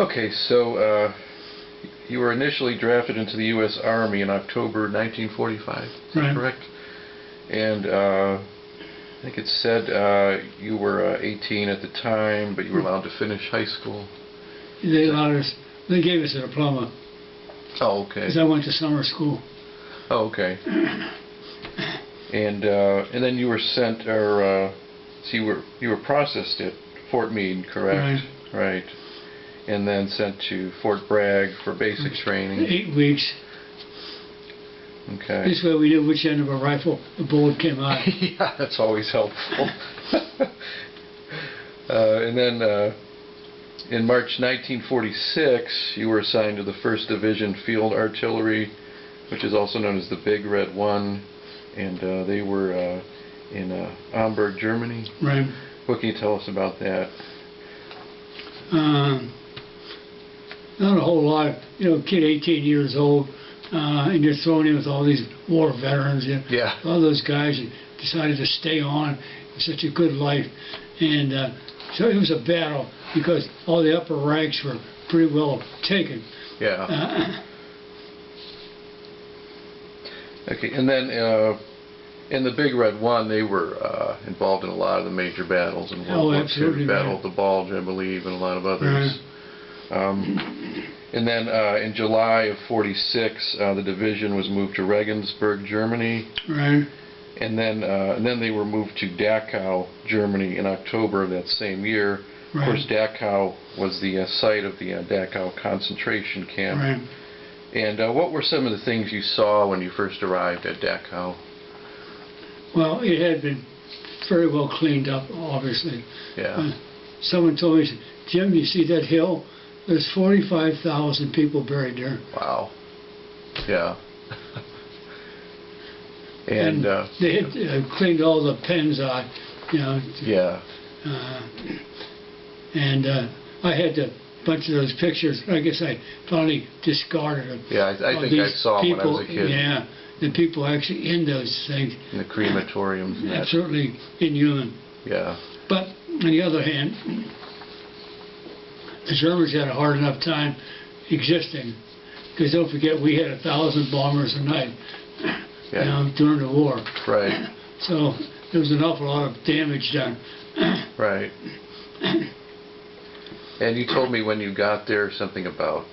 Okay, so you were initially drafted into the U.S. Army in October 1945, is that correct? And I think it said you were 18 at the time, but you were allowed to finish high school. They allowed us. They gave us a diploma. Oh, okay. Because I went to summer school. Oh, okay. And then you were sent, or so you were processed at Fort Meade, correct? Right. And then sent to Fort Bragg for basic training. 8 weeks. Okay. This way we knew which end of a rifle the bullet came out. Yeah, that's always helpful. And then in March 1946, you were assigned to the 1st Division Field Artillery, which is also known as the Big Red One, and they were in Hamburg, Germany. Right. What can you tell us about that? Not a whole lot. You know, kid 18 years old, and you're thrown in with all these war veterans. Yeah. All those guys that decided to stay on with such a good life. And so it was a battle because all the upper ranks were pretty well taken. Yeah. Okay, and then in the Big Red One, they were involved in a lot of the major battles in World War II, Battle of the Bulge, I believe, and a lot of others. And then in July of '46, the division was moved to Regensburg, Germany. Right. And then they were moved to Dachau, Germany, in October of that same year. Right. Of course, Dachau was the site of the Dachau concentration camp. Right. And what were some of the things you saw when you first arrived at Dachau? Well, it had been very well cleaned up, obviously. Yeah. Someone told me, Jim, you see that hill? There's 45,000 people buried there. Wow. Yeah. And they had cleaned all the pens out, you know. Yeah. And I had a bunch of those pictures. I guess I finally discarded them. Yeah, I think I saw them when I was a kid. Yeah, the people actually in those things. In the crematoriums. And absolutely inhuman. Yeah. But on the other hand, the Germans had a hard enough time existing, because don't forget we had 1,000 bombers a night, you know, during the war. Right. So there was an awful lot of damage done. Right. And you told me when you got there something about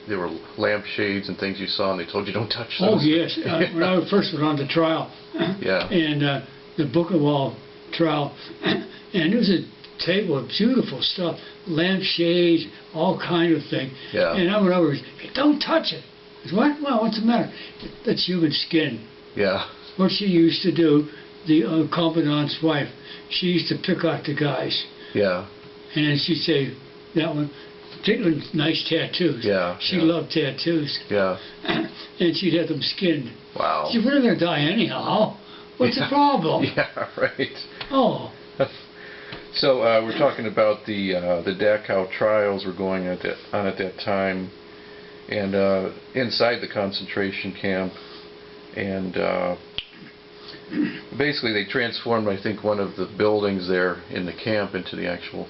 there were lampshades and things you saw, and they told you don't touch those. Oh yes, when I first went on the trial. Yeah. And the Buchenwald trial, and there was a table of beautiful stuff, lampshades, all kind of thing. Yeah. And I went over, hey, don't touch it. I said, what? Well, what's the matter? That's human skin. Yeah. What she used to do, the commandant's wife, she used to pick out the guys. Yeah. And she'd say, that one, particularly nice tattoos. Yeah. She loved tattoos. Yeah. And she'd have them skinned. Wow. She said, we're going to die anyhow. What's the problem? Yeah, right. Oh. So we're talking about the Dachau trials were going on at that time, and inside the concentration camp, and basically they transformed, I think, one of the buildings there in the camp into the actual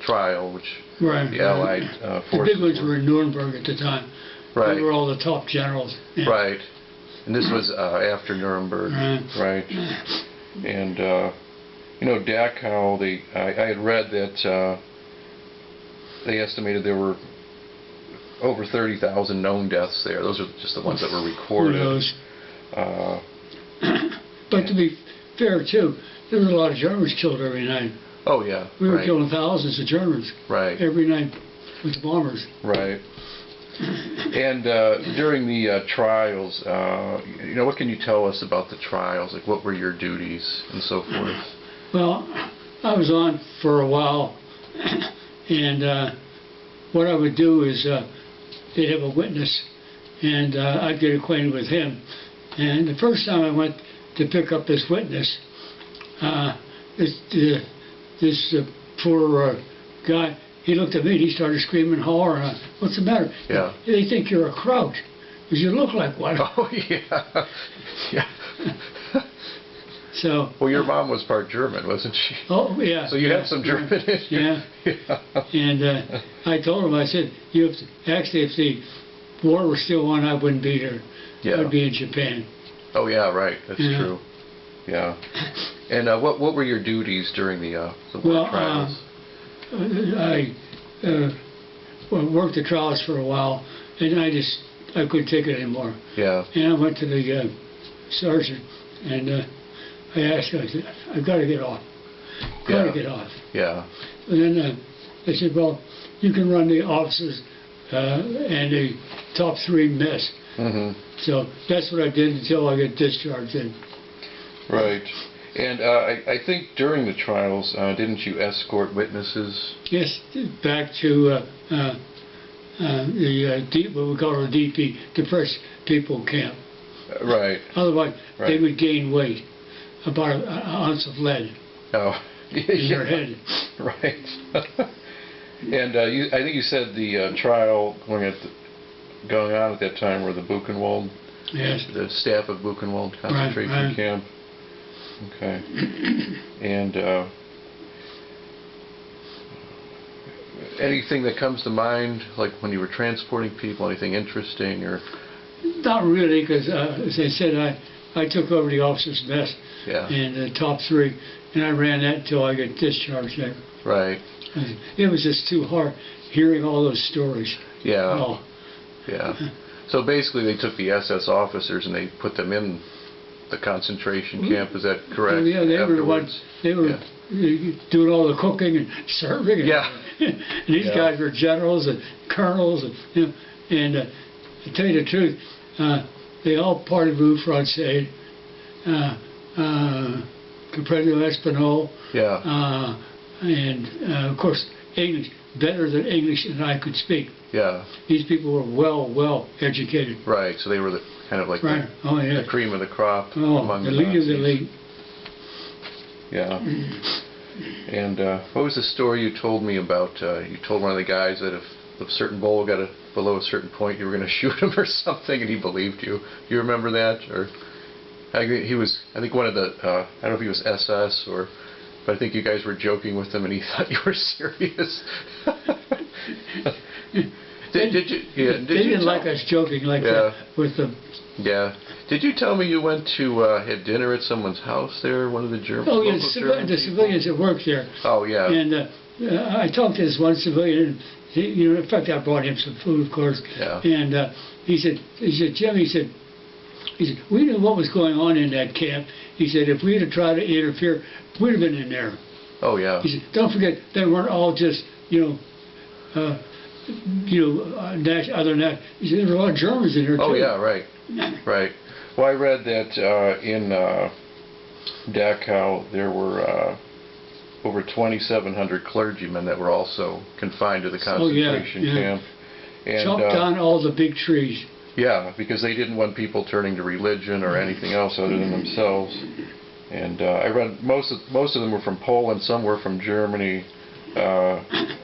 trial, which the Allied forces. The big ones were in Nuremberg at the time. Right. They were all the top generals. Yeah. Right. And this was after Nuremberg. Right. And you know, Dachau, I had read that they estimated there were over 30,000 known deaths there. Those are just the ones that were recorded. But to be fair, too, there were a lot of Germans killed every night. Oh, yeah. We were killing thousands of Germans every night with the bombers. Right. And during the trials, you know, what can you tell us about the trials? Like, what were your duties and so forth? Well, I was on for a while, and what I would do is they'd have a witness, and I'd get acquainted with him. And the first time I went to pick up this witness, this poor guy, he looked at me and he started screaming, hollering, what's the matter? Yeah. They think you're a kraut, because you look like one. Oh, yeah. Yeah. So. Well, your mom was part German, wasn't she? Oh yeah. So you have some German in you. Yeah. And I told him, I said, you have to, actually, if the war was still on, I wouldn't be here. Yeah. I'd be in Japan. Oh yeah, right. That's true. Yeah. And what were your duties during the war trials? I worked the trials for a while, and I couldn't take it anymore. Yeah. And I went to the sergeant, and I asked him, I said, I've got to get off. Got to get off. Yeah. And then they said, well, you can run the officers and the top 3 mess. Mm-hmm. So that's what I did until I got discharged. Right. And I think during the trials, didn't you escort witnesses? Yes, back to what we call a DP, depressed people camp. Right. Otherwise, they would gain weight, about an ounce of lead in their head. Right. And I think you said the trial going on at that time were the Buchenwald. Yes. The staff of Buchenwald concentration camp. Okay. And anything that comes to mind, like when you were transporting people, anything interesting or? Not really, because as I said, I took over the officers' mess and the top 3, and I ran that until I got discharged there. Right. It was just too hard hearing all those stories. Yeah. Oh. Yeah. So basically, they took the SS officers and they put them in the concentration camp. Is that correct? Oh, yeah, they were the ones. They were doing all the cooking and serving. Yeah. And these guys were generals and colonels, and to tell you the truth, they all parted Rue Francais, Capretto Espinol, and of course English, better than English than I could speak. Yeah. These people were well educated. Right. So they were kind of like the cream of the crop among the elite of the elite. Yeah. And what was the story you told me about? You told one of the guys that if a certain bull got below a certain point, you were going to shoot him or something, and he believed you. Do you remember that? Or I think one of the I don't know if he was SS or. But I think you guys were joking with him, and he thought you were serious. They didn't like us joking like that with them. Yeah. Did you tell me you went to had dinner at someone's house there? One of the Germans. Oh yeah, the civilians that worked there. Oh yeah. And I talked to this one civilian. And in fact, I brought him some food, of course. Yeah. And he said, Jim, he said, we knew what was going on in that camp. He said, if we had tried to interfere, we'd have been in there. Oh yeah. He said, don't forget, they weren't all just, other than that. He said, there were a lot of Germans in there too. Oh yeah, right. Right. Well, I read that in Dachau there were over 2,700 clergymen that were also confined to the concentration camp. And chopped down all the big trees. Yeah, because they didn't want people turning to religion or anything else other than themselves. And I read most of them were from Poland, some were from Germany. A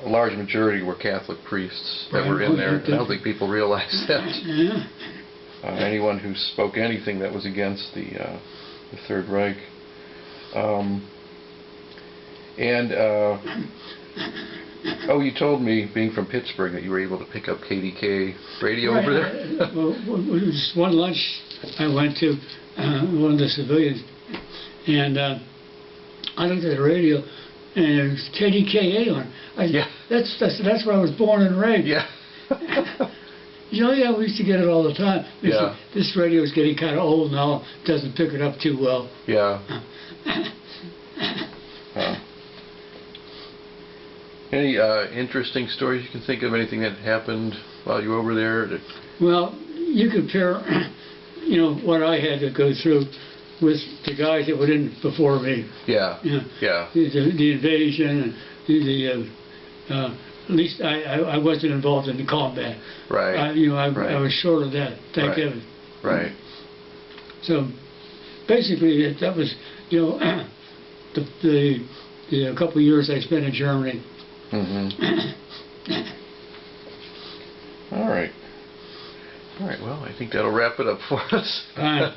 large majority were Catholic priests that were in there. And I don't think people realized that. Anyone who spoke anything that was against the Third Reich. You told me, being from Pittsburgh, that you were able to pick up KDK radio over there. Well, it was one lunch I went to, one of the civilians, and I looked at the radio, and there was KDKA on. That's where I was born and raised. Yeah. We used to get it all the time. This radio is getting kind of old now. Doesn't pick it up too well. Yeah. Any interesting stories you can think of? Anything that happened while you were over there? Well, you compare, what I had to go through with the guys that were in before me. Yeah. Yeah. The invasion, and at least I wasn't involved in the combat. Right. I was short of that. Thank heaven. Right. So basically, that was the couple of years I spent in Germany. Mm-hmm. All right. Well, I think that'll wrap it up for us. Fine.